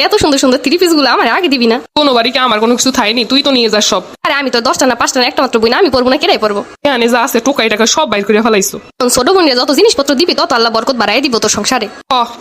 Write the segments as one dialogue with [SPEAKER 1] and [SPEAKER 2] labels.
[SPEAKER 1] এত সুন্দর সুন্দর থ্রি পিস গুলো আমার আগে দিবি না?
[SPEAKER 2] কোনো বাড়িকে আমার কোনো কিছু থাইনি, তুই তো নিয়ে যাস সব।
[SPEAKER 1] আরে আমি তো 10টা না 5টা না একটা মাত্র বই না, আমি পড়বো না কেরাই পড়বো?
[SPEAKER 2] এখানে যা আছে টোকাই টাকা সব বাইর করে ফেলাইছো।
[SPEAKER 1] ছোট বোনের যত জিনিসপত্র দিবি তত আল্লাহ বরকত বাড়াই দিব তোর সংসারে।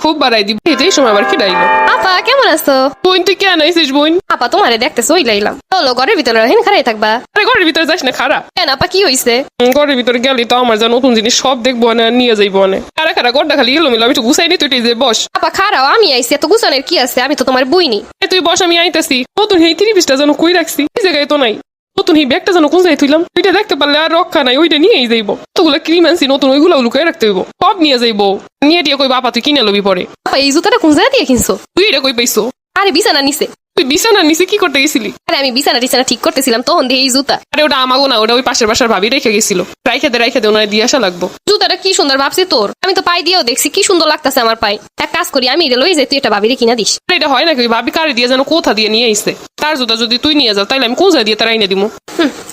[SPEAKER 2] খুব বাড়াই দিবি। এই সময় আবার কি ডাইলো?
[SPEAKER 1] আপা কেমন আছো?
[SPEAKER 2] বোন তুই কেন আইসিস বোন?
[SPEAKER 1] আপা তোমারে দেখতে চইলাইলাম। চলো ঘরের ভিতরে হেন খারাই থাকবা।
[SPEAKER 2] আরে ঘরের ভিতরে যাস না, খারা।
[SPEAKER 1] কেন আপা কি হইছে?
[SPEAKER 2] ঘরের ভিতরে গেলি তো আমার যা নতুন জিনিস সব দেখবো না, নিয়ে যাইবো না। খারা খারা ঘরটা খালি এলো মিলো, আমি একটু গুছাই নি, তুই যে বস।
[SPEAKER 1] আপা খারাও, আমি আইছি, এত গুছানোর কি আছে? আমি তো তোমার বইনি।
[SPEAKER 2] তুই বস, আমি আইতাছি। নতুন এই 30টা যেন কই রাখছি, এই জায়গায় তো নাই। নতুন এই ব্যাগটা যেন কোন জায়গায় থইলাম, ওইটা দেখতে পারলে আর রক্ষা নাই, ওইটা নিয়েই যাইবো। তোগুলো ক্রিম আনছি নতুন, ওইগুলো লুকাই রাখতে হইব। সব নিয়ে যাইবো। নিয়ে দিয়ে কই বাপা তুই কিনে লবি পরে।
[SPEAKER 1] আপা এই জুতাটা কোন জায়গা দিয়ে কিনছো?
[SPEAKER 2] তুই এটা কই পাইছো?
[SPEAKER 1] আরে বিছানা নিচে।
[SPEAKER 2] তুই বিছানার নিচে কি করতে গেছিলি?
[SPEAKER 1] আরে আমি বিছানা টিছানা ঠিক করতেছিলাম তখন দিয়ে এই জুতা।
[SPEAKER 2] আরে ওটা আমাগো না, ওটা ওই পাশের বাসার ভাবি রেখে গেছিল। রাইখে দে ওনারে দিয়ে আসা লাগবো।
[SPEAKER 1] জুতাটা কি সুন্দর ভাবছি তোর, আমি তো পাই দিয়েও দেখছি কি সুন্দর লাগতেছে আমার পায়ে। এক কাজ করি, আমি এটা লই যাই, তুই এটা ভাবিরে কিনা দিস।
[SPEAKER 2] এটা হয় নাকি? ভাবি কারে দিয়ে যেন কোথা দিয়ে নিয়ে আইছে। তার জুতা যদি তুই নিয়ে যাও তাইলে আমি কোন জায়গা দিয়ে তার আইনে দিমু।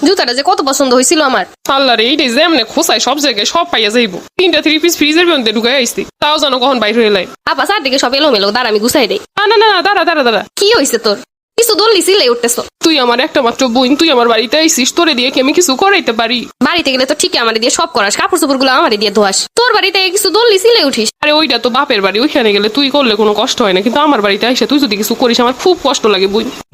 [SPEAKER 1] জুতাটা যে কত পছন্দ হয়েছিল আমার।
[SPEAKER 2] আল্লাহ রে, এইটাই যেমনে খোসায় সব জায়গায় সব পাইয়া যাইবো। 3টা 3 পিস ফ্রিজের মধ্যে ঢুকাই আইছি, তাও যেন কখন বাইরে হইলাই।
[SPEAKER 1] আপা চারদিকে সব এলোমেলো, দাঁড়া আমি গুছাই দেই।
[SPEAKER 2] না দাঁড়া।
[SPEAKER 1] কি হয়েছে তোর? কিছু দললি সিলাই উঠতেছ।
[SPEAKER 2] তুই আমার একটা মাত্র বোন, তুই আমার বাড়িতে আইসিস, তোরে দিয়ে কি আমি কিছু করাইতে পারি?
[SPEAKER 1] বাড়িতে গেলে তো ঠিকই আমারে দিয়ে সব করাস, কাপড় চোপড় গুলো আমারে দিয়ে ধোয়াস। তোর বাড়িতে কিছু দললি সিলাই উঠিস।
[SPEAKER 2] আরে ওইটা তো বাপের বাড়ি, ওইখানে গেলে তুই করলে কোনো কষ্ট হয় না, কিন্তু আমার বাড়িতে আইসে তুই যদি কিছু করিস আমার খুব কষ্ট লাগে।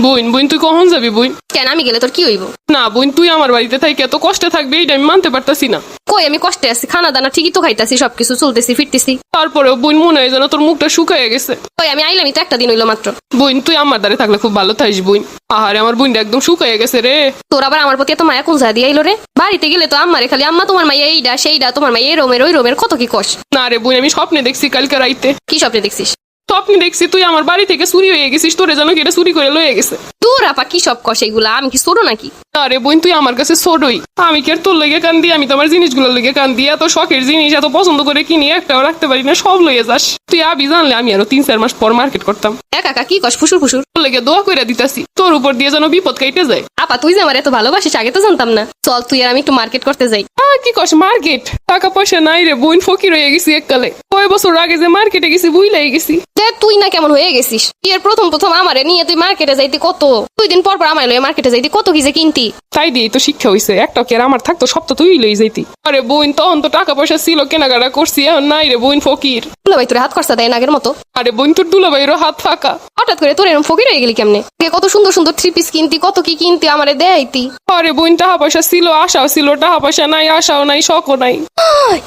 [SPEAKER 2] বোন তুই কখন যাবি বোন?
[SPEAKER 1] কেন আমি গেলে তোর কি হইব?
[SPEAKER 2] না বোন, তুই আমার বাড়িতে থাকি এত কষ্টে থাকবি এইটা আমি মানতে পারতাছি না।
[SPEAKER 1] কই আমি কষ্টে আছি, খানা দানা ঠিকই তো খাইতাছি, সবকিছু চলতেছি ফিরতেছি।
[SPEAKER 2] তারপরেও বোন মনে হয় যেন তোর মুখটা শুকাইয়া গেছে।
[SPEAKER 1] কই আমি আইলামই তো একটা দিন হইলো মাত্র।
[SPEAKER 2] বোন তুই আমার দ্বারে থাকলে খুব ভালো থাকিস বোন। আহারে আমার বোনটা একদম শুকাইয়া গেছে রে।
[SPEAKER 1] তোর আবার আমার প্রতি এত মায়া কোন যা দিয়ে আইলো রে? বাড়িতে গেলে তো আম্মারে খালি আম্মা তোমার মাইয়া এইডা সেইডা, তোমার মাইয়া এই রোমের ওই রোমের কত কি কষ।
[SPEAKER 2] না রে বোন, আমি স্বপ্নে দেখছি কালকে রাইতে।
[SPEAKER 1] কি স্বপ্নে দেখছিস?
[SPEAKER 2] স্বপ্নে দেখছি তুই আমার বাড়ি থেকে চুরি হয়ে গেছিস, তোরে যেন কি এটা চুরি করে লয়ে গেছে।
[SPEAKER 1] তোর আপা কি সব কষ এগুলা? আমি কি ছোট নাকি?
[SPEAKER 2] আরে বোন তুই আমার কাছে ছোটই, আমি কি আর তোর লেগে কান দিই? আমি তোমার জিনিসগুলো লেগে কান দিই, এত শখের জিনিস এত পছন্দ করে কিনি একটাও রাখতে পারি না, সব লইয়ে যাস। তুই আবি জানলে আমি আরো 3-4 মাস পর মার্কেট করতাম।
[SPEAKER 1] একা কি কষ ফুসুর ফুসুর?
[SPEAKER 2] তোর লেগে দোয়া করে দিতাছি, তোর উপর দিয়ে যেন বিপদ কাইটে যায়।
[SPEAKER 1] আপা তুই যে আমার এত ভালোবাসিস আগে তো জানতাম না। চল তুই আর আমি একটু মার্কেট করতে যাই।
[SPEAKER 2] কি কস মার্কেট? টাকা পয়সা নাই রে বোন, ফকির হয়ে গেছি এককালে। কয় বছর আগে যে মার্কেটে গেছি বুইলাই গেছি।
[SPEAKER 1] তুই না কেমন হয়ে গেছিস? বিয়ের প্রথম আমারে নিয়ে তুই মার্কেটে যাইতি কত, 2 দিন পর আমার লয়ে মার্কেটে যাইতি কত কি যে কিনতি।
[SPEAKER 2] তাই দিয়েই তো শিক্ষা হইছে, একটা কি আর আমার থাকতো, সব তো তুই লই যাইতি। আরে বোন তখন তো টাকা পয়সা ছিল, কেনাকাটা করছি, এখন নাই রে বোন, ফকির।
[SPEAKER 1] ভাই তোর হাত খরচা দেয় না আগের মতো?
[SPEAKER 2] আরে বোন তোর দুলাভাইয়েরও হাত ফাঁকা।
[SPEAKER 1] হঠাৎ করে তোর এরকম ফকির হয়ে গেলি কেমনে? কত সুন্দর সুন্দর 3 পিস কিনতি, কত কি কিনতি, আমারে দেয়তি।
[SPEAKER 2] আরে বোন টাকা পয়সা ছিল, আশাও ছিল, টাকা পয়সা নাই, আশাও নাই, শখও নাই।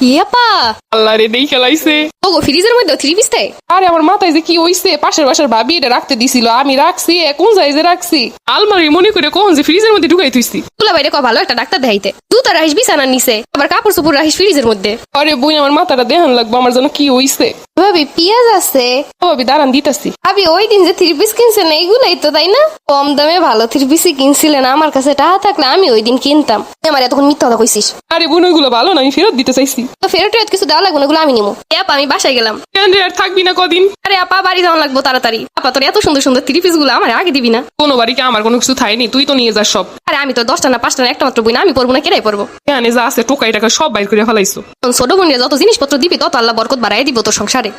[SPEAKER 1] ইয়েপা
[SPEAKER 2] আল্লাহ রে, দেই খেলাইছে।
[SPEAKER 1] ওগো ফ্রিজের মধ্যে 3 পিস দেয়?
[SPEAKER 2] আরে আমার মাথায় যে কি হইছে, পাশের বাসার ভাবি এটা রাখতে দিছিল, আমি রাখছি, কোন জায়গায় যে রাখছি আলমারি মনে করে কখন যে ফ্রিজের মধ্যে ঢুকাই থুইছি।
[SPEAKER 1] তুলা বাইরে ভালো একটা ডাক্তার দেখাইতে। জুতা রাখিস বিছানার নিচে, আবার কাপড় চোপড় রাখিস ফ্রিজের মধ্যে।
[SPEAKER 2] আরে বোন আমার মাথাটা দেখান লাগবো, আমার যেন কি হইছে।
[SPEAKER 1] ভাবি পেঁয়াজ আছে?
[SPEAKER 2] ভাবি দাঁড়ান দিতাছি।
[SPEAKER 1] ভাবি ওই দিন যে 3 পিস কিনছেন এইগুলাই তো, তাই না? কম দামে ভালো 3 পিসই কিনছিলেন, আমার কাছে টাকা থাকলে আমি ওই দিন কিনতাম। আমার এতক্ষণ মিথ্যা কথা কইছিস।
[SPEAKER 2] আরে বোন ওইগুলো ভালো না, আমি ফেরত দিতে চাইছি।
[SPEAKER 1] তো ফেরত কিছু দেওয়া লাগবে না, ওগুলো আমি নিবো। আমি বাসায় গেলাম।
[SPEAKER 2] কেন রে, আর থাকবি না কদিন?
[SPEAKER 1] আরে আপা বাড়ি যাওয়া লাগবো তাড়াতাড়ি। আপা তোর এত সুন্দর সুন্দর 3 পিস গুলো আমার আগে দিবি না?
[SPEAKER 2] কোনো বাড়িকে আমার কোনো কিছু থাইনি, তুই তো নিয়ে যাস সব।
[SPEAKER 1] আরে আমি তো 10টা না 5টা না একটা মাত্র বই না, আমি পড়বো না কেরাই পড়বো?
[SPEAKER 2] এখানে যা আছে টোকাই টাকা সব বাইর করে ফেলাইছো।
[SPEAKER 1] ছোট বোনের যত জিনিসপত্র দিবি তত আল্লাহ বরকত বাড়াই দিব তোর সংসারে।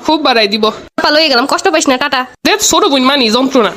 [SPEAKER 2] খুব বাড়াই দিব।
[SPEAKER 1] আপা লয়ে গেলাম, কষ্ট পাইস না, টাটা।
[SPEAKER 2] দেখ ছোট বোন মানি যন্ত্রণা।